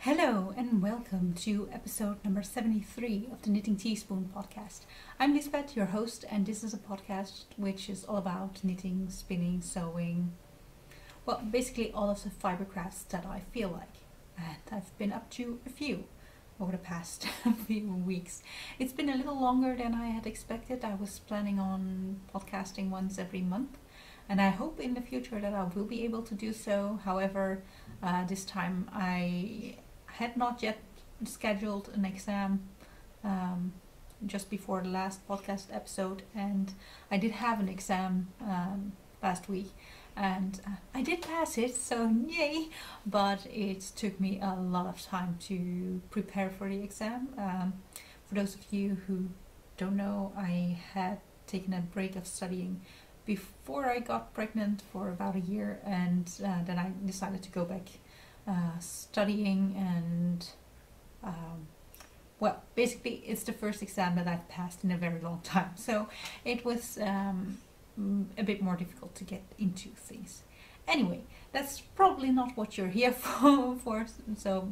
Hello and welcome to episode number 73 of the Knitting Teaspoon podcast. I'm Liesbeth, your host, and this is a podcast which is all about knitting, spinning, sewing, well, basically all of the fiber crafts that I feel like. And I've been up to a few over the past few weeks. It's been a little longer than I had expected. I was planning on podcasting once every month, and I hope in the future that I will be able to do so. However, this time I had not yet scheduled an exam just before the last podcast episode, and I did have an exam last week, and I did pass it, so yay, but it took me a lot of time to prepare for the exam. For those of you who don't know, I had taken a break of studying before I got pregnant for about a year, and then I decided to go back studying, and well, basically it's the first exam that I've passed in a very long time, so it was a bit more difficult to get into things. Anyway, that's probably not what you're here for, so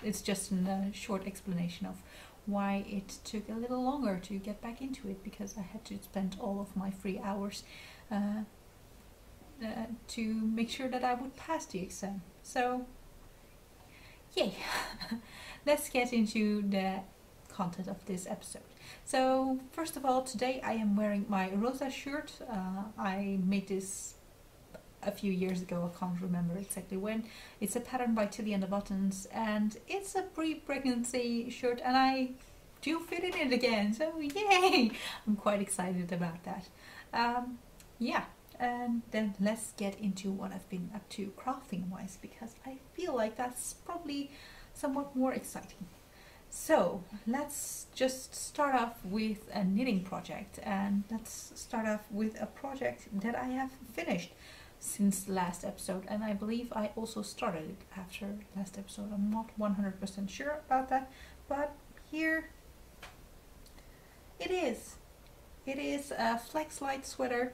it's just a short explanation of why it took a little longer to get back into it, because I had to spend all of my free hours to make sure that I would pass the exam. So yay! Let's get into the content of this episode. So first of all, today I am wearing my rosa shirt. I made this a few years ago, I can't remember exactly when. It's a pattern by Tilly and the Buttons, and it's a pre-pregnancy shirt, and I do fit in it again, so yay! I'm quite excited about that. Yeah, and then let's get into what I've been up to crafting wise, because I feel like that's probably somewhat more exciting. So let's just start off with a knitting project, and let's start off with a project that I have finished since the last episode, and I believe I also started it after last episode. I'm not 100% sure about that, but here it is. It is a flex light sweater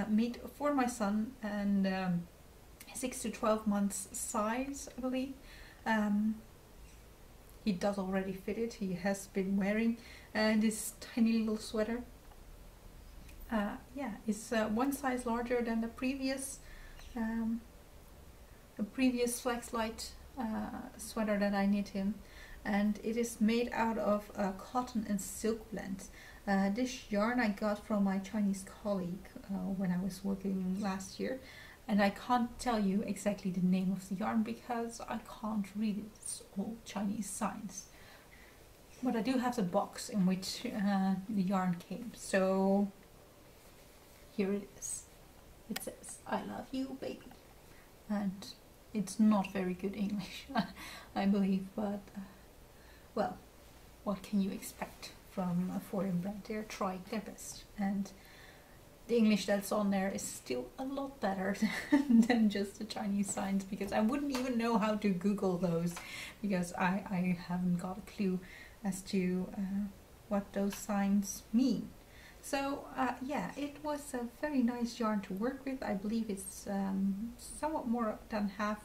made for my son, and 6 to 12 months size, I believe. He does already fit it. He has been wearing this tiny little sweater. Yeah, it's one size larger than the previous flex light sweater that I knit him, and it is made out of a cotton and silk blend. This yarn I got from my Chinese colleague when I was working last year, and I can't tell you exactly the name of the yarn because I can't read it. It's all Chinese signs. But I do have the box in which the yarn came, so here it is. It says, "I love you, baby." And it's not very good English, I believe, but well, what can you expect from a foreign brand? They're trying their best, and the English that's on there is still a lot better than just the Chinese signs, because I wouldn't even know how to Google those, because I haven't got a clue as to what those signs mean. So yeah, it was a very nice yarn to work with. I believe it's somewhat more than half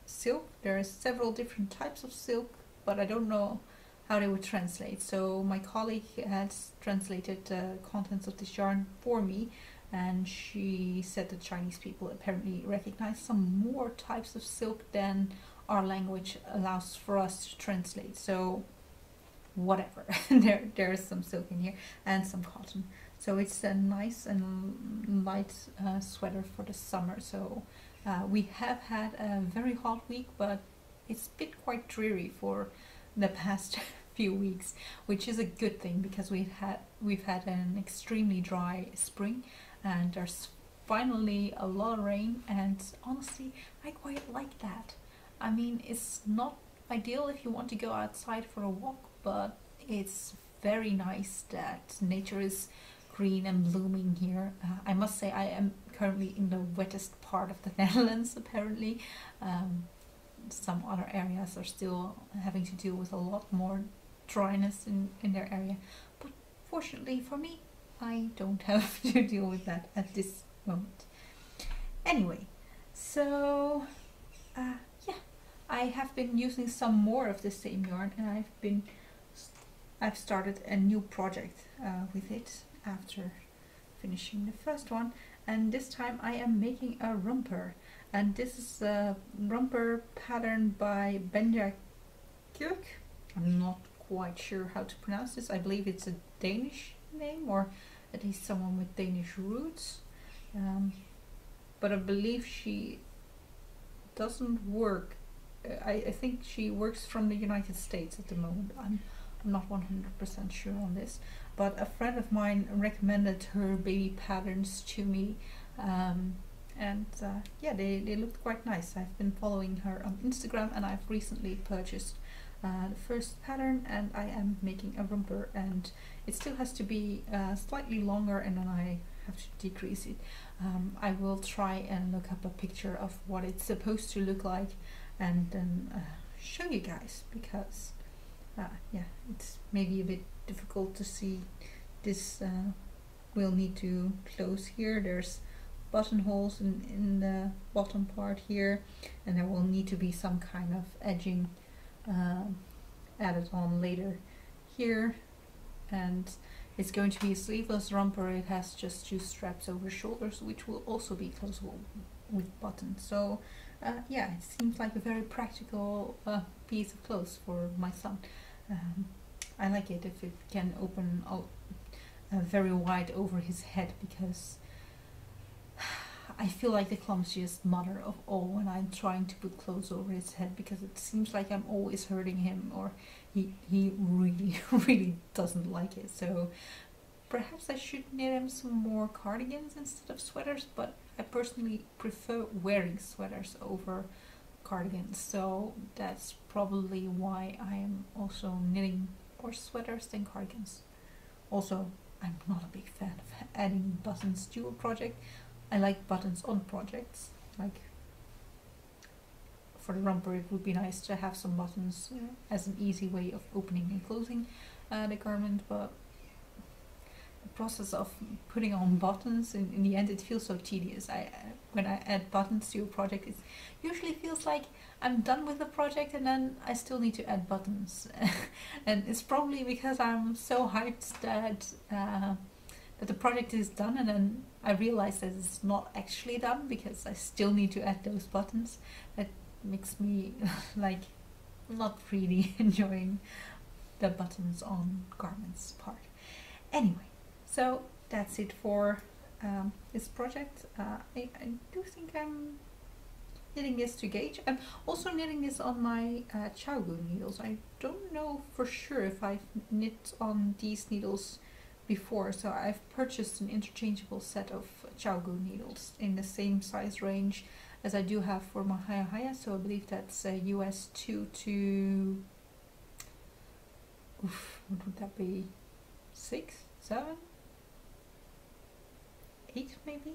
silk. There are several different types of silk, but I don't know how they would translate. So my colleague has translated the contents of this yarn for me, and she said that Chinese people apparently recognize some more types of silk than our language allows for us to translate. So whatever, there's some silk in here and some cotton. So it's a nice and light sweater for the summer. So we have had a very hot week, but it's been quite dreary for the past few weeks, which is a good thing, because we've had an extremely dry spring, and there's finally a lot of rain, and honestly I quite like that. I mean, it's not ideal if you want to go outside for a walk, but it's very nice that nature is green and blooming here. I must say I am currently in the wettest part of the Netherlands, apparently. Some other areas are still having to deal with a lot more dryness in their area, but fortunately for me, I don't have to deal with that at this moment. Anyway, so yeah, I have been using some more of the same yarn, and I've started a new project with it after finishing the first one, and this time I am making a romper, and this is a romper pattern by Benja Kirk. I'm not quite sure how to pronounce this. I believe it's a Danish name, or at least someone with Danish roots, but I believe she doesn't work. I think she works from the United States at the moment. I'm not 100% sure on this, but a friend of mine recommended her baby patterns to me, and yeah, they looked quite nice. I've been following her on Instagram, and I've recently purchased the first pattern, and I am making a romper, and it still has to be slightly longer, and then I have to decrease it. I will try and look up a picture of what it's supposed to look like, and then show you guys, because yeah, it's maybe a bit difficult to see. This will need to close here. There's buttonholes in the bottom part here, and there will need to be some kind of edging added on later here, and it's going to be a sleeveless romper. It has just 2 straps over shoulders, which will also be closable with buttons. So yeah, it seems like a very practical piece of clothes for my son. I like it if it can open out very wide over his head, because I feel like the clumsiest mother of all when I'm trying to put clothes over his head, because it seems like I'm always hurting him, or he really really doesn't like it. So perhaps I should knit him some more cardigans instead of sweaters, but I personally prefer wearing sweaters over cardigans, so that's probably why I am also knitting more sweaters than cardigans. Also, I'm not a big fan of adding buttons to a project. I like buttons on projects. Like for the romper, it would be nice to have some buttons as an easy way of opening and closing the garment, but the process of putting on buttons, in the end, it feels so tedious. When I add buttons to a project, it usually feels like I'm done with the project, and then I still need to add buttons. And it's probably because I'm so hyped that that the project is done, and then I realize that it's not actually done because I still need to add those buttons. That makes me like not really enjoying the buttons on garments part. Anyway, so that's it for this project. I do think I'm knitting this to gauge. I'm also knitting this on my Chowgu needles. I don't know for sure if I've knit on these needles before, so I've purchased an interchangeable set of Chowgu needles in the same size range as I do have for my Haishipai, so I believe that's US 2 to, what would that be, 6, 7, 8 maybe?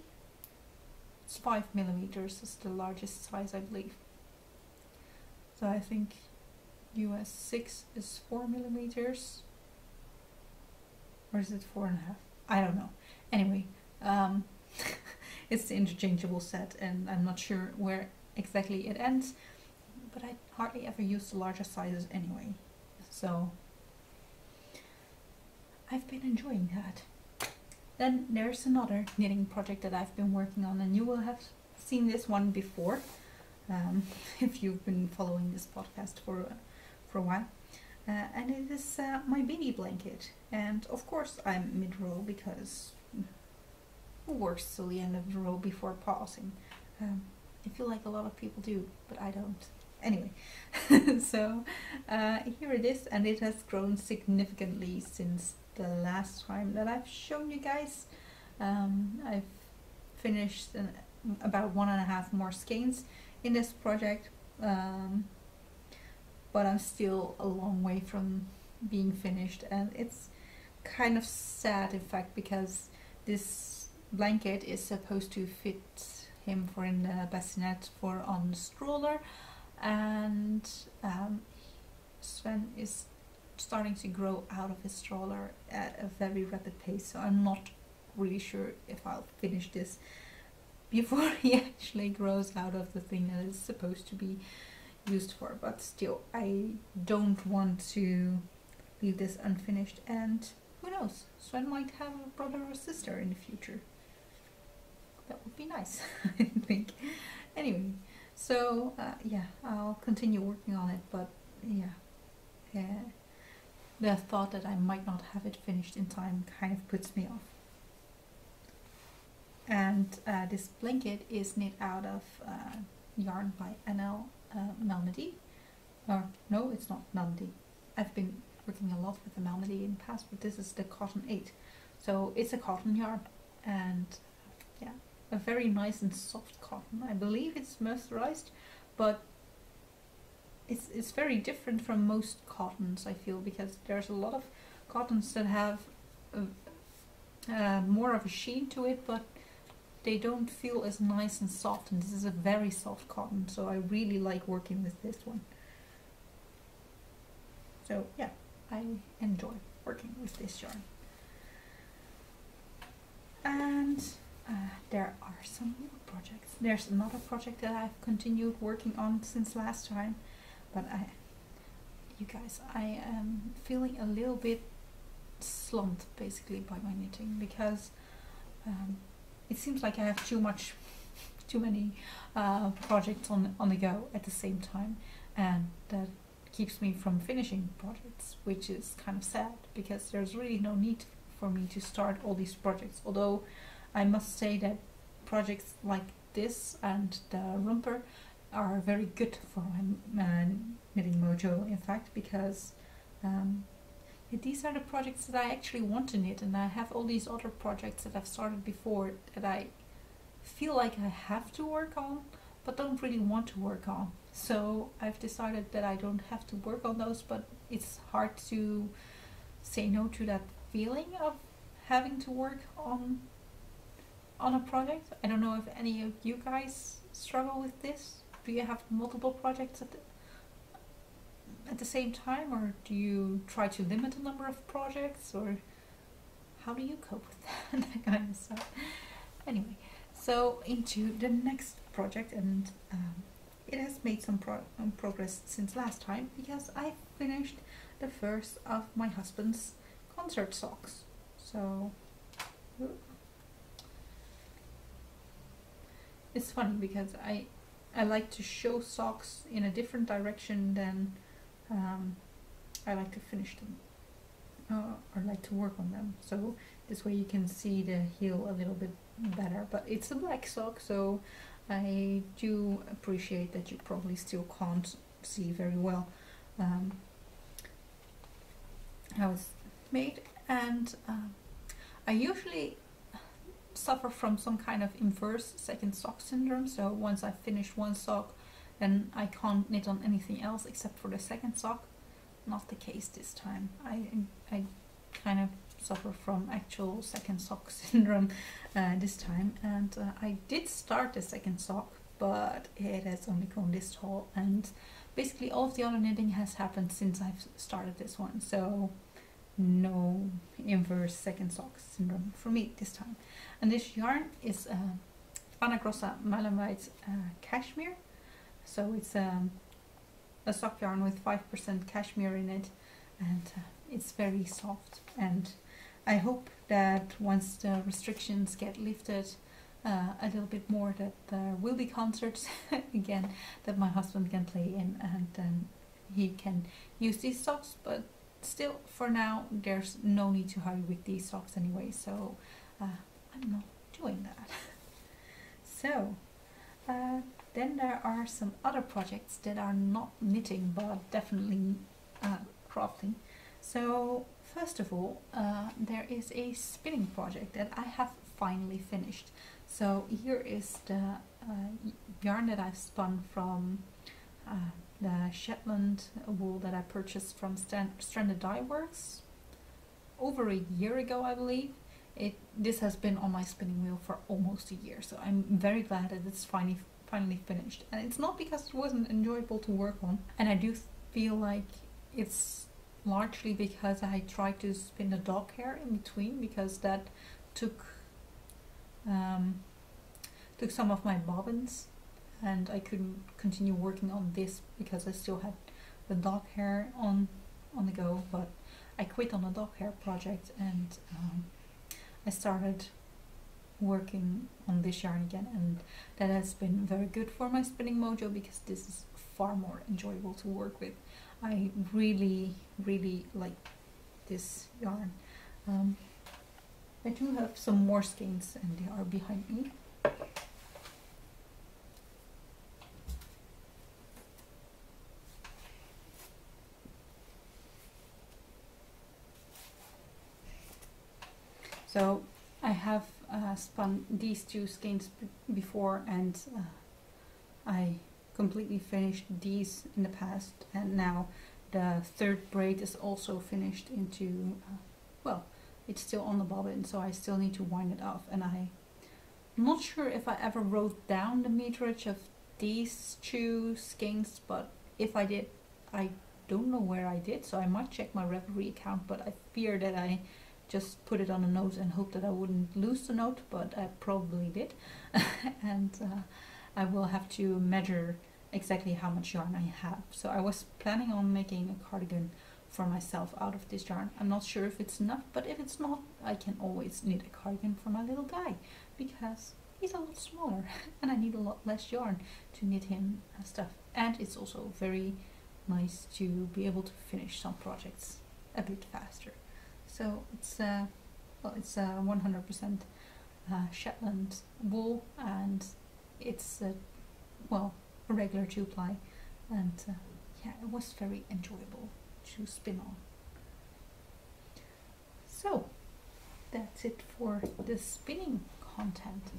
It's 5mm is the largest size, I believe. So I think US 6 is 4mm, or is it 4.5? I don't know. Anyway, it's the interchangeable set, and I'm not sure where exactly it ends, but I hardly ever use the larger sizes anyway. So I've been enjoying that. Then there's another knitting project that I've been working on, and you will have seen this one before if you've been following this podcast for a while. And it is my baby blanket, and of course I'm mid-row, because who works till the end of the row before pausing? I feel like a lot of people do, but I don't. Anyway, so here it is, and it has grown significantly since the last time that I've shown you guys. I've finished about 1.5 more skeins in this project, but I'm still a long way from being finished, and it's kind of sad in fact, because this blanket is supposed to fit him for in the bassinet for on the stroller, and Sven is starting to grow out of his stroller at a very rapid pace, so I'm not really sure if I'll finish this before he actually grows out of the thing that is supposed to be used for, but still I don't want to leave this unfinished, and who knows, Sven might have a brother or sister in the future. That would be nice. I think. Anyway, so yeah, I'll continue working on it, but yeah, the thought that I might not have it finished in time kind of puts me off. And this blanket is knit out of yarn by Annell Malmedy. Or no, it's not Malmedy. I've been working a lot with the Malmedy in the past, but this is the Cotton 8. So it's a cotton yarn, and yeah, a very nice and soft cotton. I believe it's mercerized, but it's very different from most cottons, I feel, because there's a lot of cottons that have more of a sheen to it, but they don't feel as nice and soft, and this is a very soft cotton, so I really like working with this one. So yeah, I enjoy working with this yarn. And there are some more projects. There's another project that I've continued working on since last time, but you guys, I am feeling a little bit slumped basically by my knitting, because it seems like I have too many projects on the go at the same time, and that keeps me from finishing projects, which is kind of sad, because there's really no need for me to start all these projects. Although I must say that projects like this and the romper are very good for my knitting mojo, in fact, because these are the projects that I actually want to knit, and I have all these other projects that I've started before that I feel like I have to work on but don't really want to work on. So I've decided that I don't have to work on those, but it's hard to say no to that feeling of having to work on a project. I don't know if any of you guys struggle with this. Do you have multiple projects at the same time, or do you try to limit the number of projects, or how do you cope with that, that kind of stuff? Anyway, so into the next project, and it has made some progress since last time, because I finished the first of my husband's concert socks. So it's funny because I like to show socks in a different direction than I like to finish them, or like to work on them. So this way you can see the heel a little bit better, but it's a black sock, so I do appreciate that you probably still can't see very well how it's made. And I usually suffer from some kind of inverse second sock syndrome, so once I finish one sock, then I can't knit on anything else except for the second sock. Not the case this time. I kind of suffer from actual second sock syndrome this time, and I did start the second sock, but it has only grown this tall, and basically all of the other knitting has happened since I've started this one, so no inverse second sock syndrome for me this time. And this yarn is Anagrossa Malamite cashmere, so it's a sock yarn with 5% cashmere in it, and it's very soft, and I hope that once the restrictions get lifted a little bit more, that there will be concerts again that my husband can play in, and then he can use these socks. But still, for now, there's no need to hurry with these socks anyway, so I'm not doing that. So then there are some other projects that are not knitting but definitely crafting. So first of all, there is a spinning project that I have finally finished. So here is the yarn that I've spun from the Shetland wool that I purchased from Stranded Dye Works over a year ago, I believe. This has been on my spinning wheel for almost a year, so I'm very glad that it's finally finished. And it's not because it wasn't enjoyable to work on, and I do feel like it's largely because I tried to spin the dog hair in between, because that took some of my bobbins and I couldn't continue working on this because I still had the dog hair on the go, but I quit on the dog hair project, and I started working on this yarn again, and that has been very good for my spinning mojo because this is far more enjoyable to work with. I really like this yarn. I do have some more skeins, and they are behind me. So I have spun these two skeins before, and I completely finished these in the past, and now the third braid is also finished into, well, it's still on the bobbin, so I still need to wind it off, and I'm not sure if I ever wrote down the meterage of these two skeins, but if I did, I don't know where I did, so I might check my Reverie account, but I fear that I just put it on a note and hope that I wouldn't lose the note, but I probably did. And I will have to measure exactly how much yarn I have. So I was planning on making a cardigan for myself out of this yarn. I'm not sure if it's enough, but if it's not, I can always knit a cardigan for my little guy, because he's a lot smaller and I need a lot less yarn to knit him stuff. And it's also very nice to be able to finish some projects a bit faster. So it's well, it's 100% Shetland wool, and it's well, a regular 2-ply, and yeah, it was very enjoyable to spin on. So that's it for the spinning content,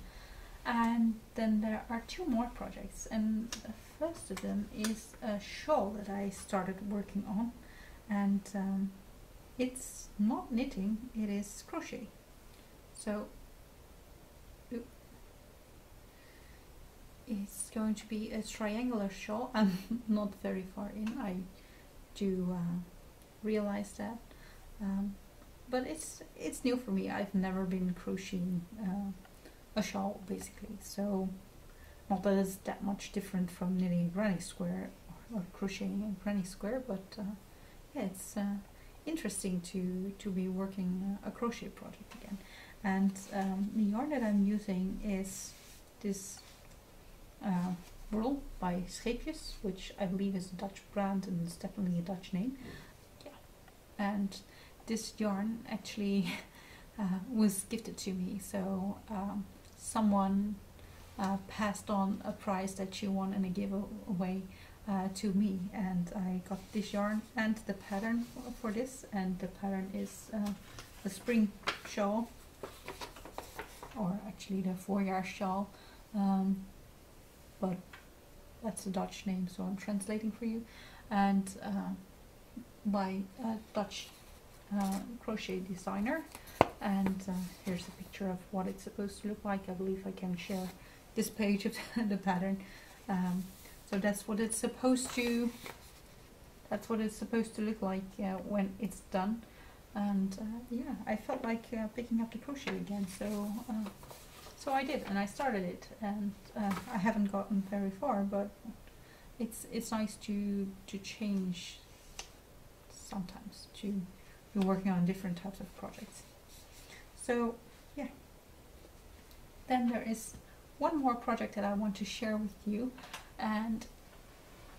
and then there are two more projects, and the first of them is a shawl that I started working on, and it's not knitting, it is crochet. So it's going to be a triangular shawl. I'm not very far in, I do realize that, but it's new for me. I've never been crocheting a shawl basically, so not that it's that much different from knitting a granny square or crocheting a granny square, but yeah, it's interesting to be working a crochet project again. And the yarn that I'm using is this wool by Doekjes, which I believe is a Dutch brand and it's definitely a Dutch name. Yeah. And this yarn actually was gifted to me, so someone passed on a prize that she won in a giveaway to me, and I got this yarn and the pattern for this, and the pattern is the spring shawl, or actually the voorjaar shawl, but that's a Dutch name, so I'm translating for you, and by a Dutch crochet designer. And here's a picture of what it's supposed to look like. I believe I can share this page of the pattern. So that's what it's supposed to. That's what it's supposed to look like when it's done. And yeah, I felt like picking up the crochet again. So so I did, and I started it, and I haven't gotten very far, but it's nice to change sometimes, to be working on different types of projects. So yeah, then there is one more project that I want to share with you, and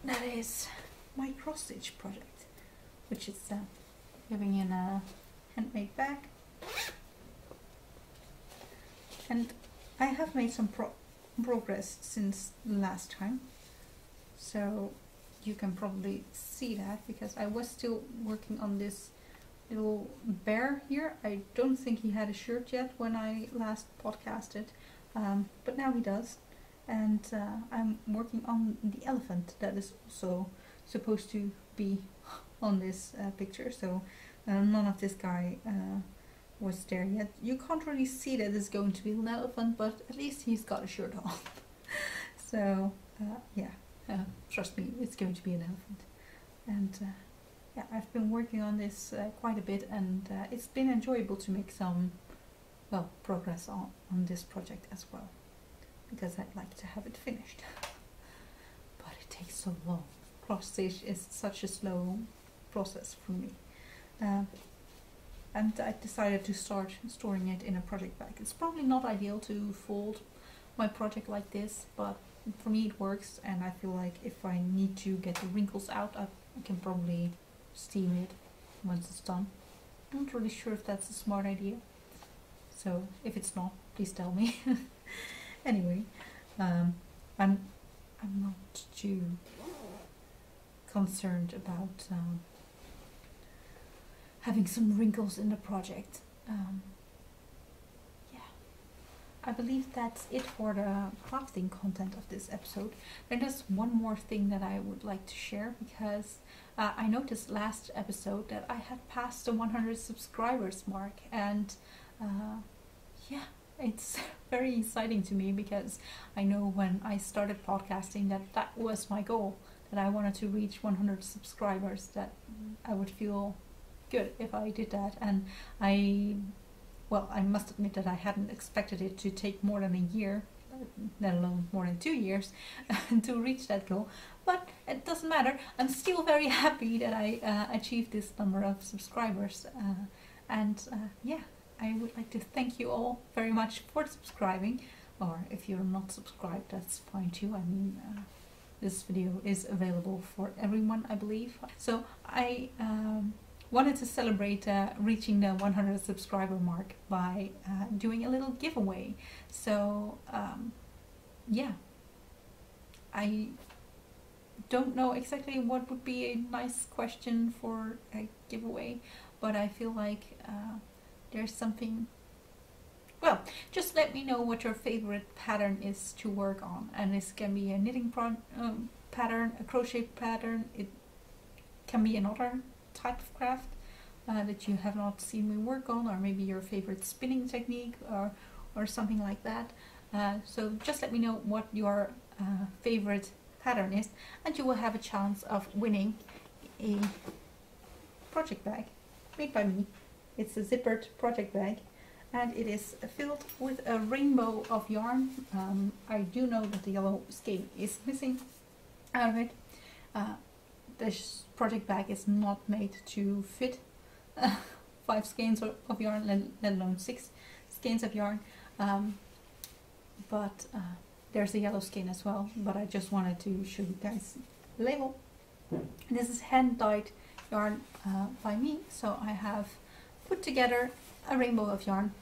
that is my cross stitch project, which is living in a handmade bag. And I have made some progress since last time, so you can probably see that, because I was still working on this little bear here. I don't think he had a shirt yet when I last podcasted, but now he does. And I'm working on the elephant that is also supposed to be on this picture, so none of this guy was there yet. You can't really see that it's going to be an elephant, but at least he's got a shirt on. So yeah, trust me, it's going to be an elephant. And yeah, I've been working on this quite a bit, and it's been enjoyable to make some, well, progress on this project as well, because I'd like to have it finished. takes so long. Cross stitch is such a slow process for me. And I decided to start storing it in a project bag. It's probably not ideal to fold my project like this, but for me it works, and I feel like if I need to get the wrinkles out, I can probably steam it once it's done. I'm not really sure if that's a smart idea, so if it's not, please tell me. Anyway, I'm not too concerned about having some wrinkles in the project. Yeah, I believe that's it for the crafting content of this episode. There's one more thing that I would like to share, because I noticed last episode that I had passed the 100 subscribers mark, and yeah, it's very exciting to me, because I know when I started podcasting that was my goal, that I wanted to reach 100 subscribers, that I would feel good if I did that. And I must admit that I hadn't expected it to take more than a year, let alone more than 2 years, to reach that goal. But it doesn't matter. I'm still very happy that I achieved this number of subscribers. Yeah, I would like to thank you all very much for subscribing. Or if you're not subscribed, that's fine too. I mean, this video is available for everyone, I believe. So I wanted to celebrate reaching the 100 subscriber mark by doing a little giveaway. So yeah, I don't know exactly what would be a nice question for a giveaway, but I feel like there's something. Well, just let me know what your favorite pattern is to work on, and this can be a knitting pattern, a crochet pattern, it can be another type of craft that you have not seen me work on, or maybe your favorite spinning technique or something like that. So just let me know what your favorite pattern is, and you will have a chance of winning a project bag made by me. It's a zippered project bag, and it is filled with a rainbow of yarn. I do know that the yellow skein is missing out of it. This project bag is not made to fit 5 skeins of yarn, let alone 6 skeins of yarn. But there's a yellow skein as well, but I just wanted to show you guys the label. This is hand-dyed yarn by me, so I have put together a rainbow of yarn,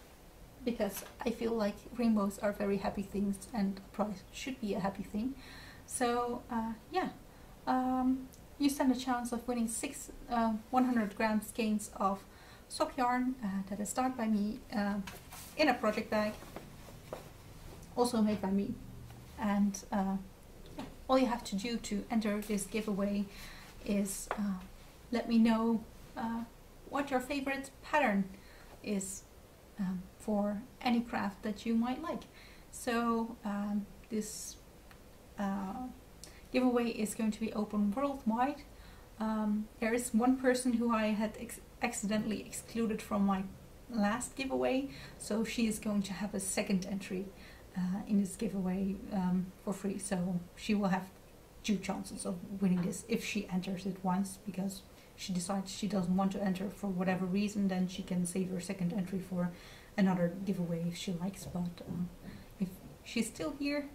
because I feel like rainbows are very happy things, and a prize should be a happy thing. So yeah, you stand a chance of winning 6 100-gram skeins of sock yarn that is dyed by me in a project bag, also made by me. And yeah, all you have to do to enter this giveaway is let me know what your favorite pattern is for any craft that you might like. So this giveaway is going to be open worldwide. There is one person who I had accidentally excluded from my last giveaway, so she is going to have a second entry in this giveaway for free. So she will have 2 chances of winning this if she enters it once, because she decides she doesn't want to enter for whatever reason, then she can save her second entry for another giveaway if she likes. But if she's still here,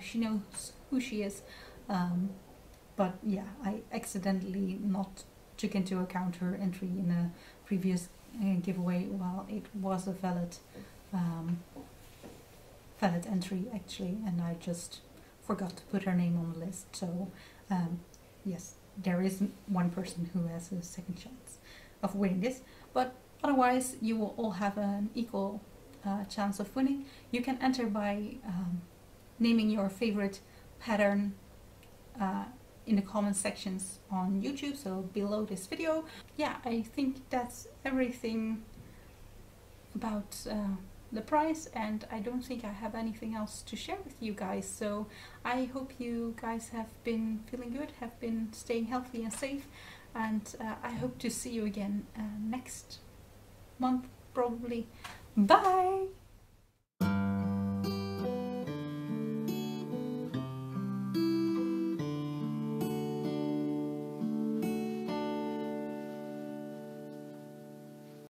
she knows who she is. But yeah, I accidentally not took into account her entry in a previous giveaway, while it was a valid entry actually, and I just forgot to put her name on the list. So yes, there is one person who has a second chance of winning this, but otherwise you will all have an equal chance of winning. You can enter by naming your favorite pattern in the comment sections on YouTube, so below this video. Yeah, I think that's everything about the prize, and I don't think I have anything else to share with you guys. So I hope you guys have been feeling good, have been staying healthy and safe, and I hope to see you again next month probably. Bye!